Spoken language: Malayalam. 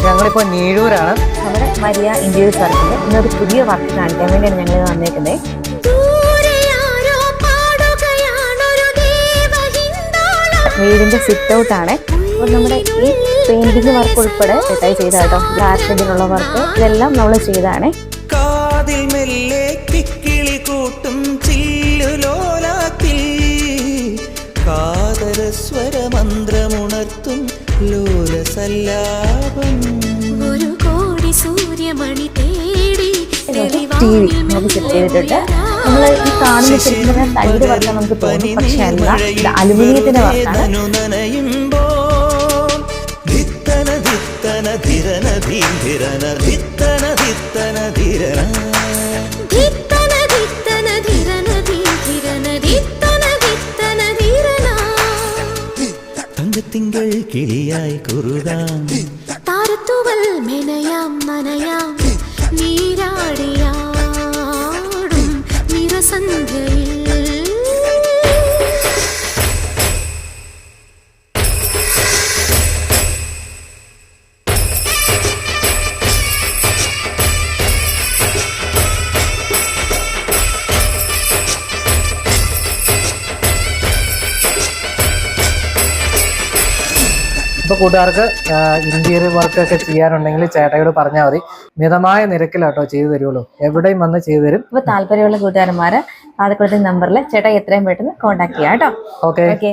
ഞങ്ങളിപ്പോൾ നീഴൂരാണ്. നമ്മുടെ മരിയ ഇന്റീരിയർ വർക്കിൽ ഇന്നൊരു പുതിയ വർക്ക് കാണിക്കാൻ വേണ്ടിയാണ് ഞങ്ങൾ വന്നേക്കുന്നത്. വീടിന്റെ സിറ്റ് ഔട്ട് ആണ്. അപ്പോൾ നമ്മുടെ ഈ പെയിന്റിംഗ് വർക്ക് ഉൾപ്പെടെ സെറ്റായി ചെയ്ത കേട്ടോ. ആർട്ടിനുള്ള വർക്ക് ഇതെല്ലാം നമ്മൾ ചെയ്താണ്. കാതിൽ മെല്ലെ കിക്കിളി കൂട്ടും ചില്ലുലോലാത്തിൽ കാതര സ്വരമന്ത്രമുണർത്തും ലോലസല്ലാപം ഒരു കോടി സൂര്യമണി തേടി ടി വി നമുക്ക് സെറ്റ് ചെയ്തിട്ടുണ്ട്. നമ്മൾ ഈ കാണുന്ന ശരിക്കും തൈര് വർക്ക് നമുക്ക് തോന്നും, പക്ഷെ അല്ല, ഇത് അലുമിനിയത്തിന്റെ വർക്കാണ്. തങ്കത്തിങ്കൾ കിളിയായി കുറുകാം താരത്തുവൽ മെനയാം നനയാം നീരാടിയാടും നിറസന്ധ്യയിൽ. ഇപ്പോൾ കൂട്ടുകാർക്ക് ഇന്റീരിയർ വർക്കൊക്കെ ചെയ്യാനുണ്ടെങ്കിൽ ചേട്ടായോട് പറഞ്ഞാൽ മതി. മിതമായ നിരക്കിലാട്ടോ ചെയ്തു തരുള്ളൂ. എവിടെയും വന്ന് ചെയ്തു തരും. അപ്പോൾ താല്പര്യമുള്ള കൂട്ടുകാരന്മാര് താഴെ കൊടുത്ത നമ്പറിൽ ചേട്ടാ എത്രയും പെട്ടെന്ന് കോൺടാക്ട് ചെയ്യാം കേട്ടോ. ഓക്കെ.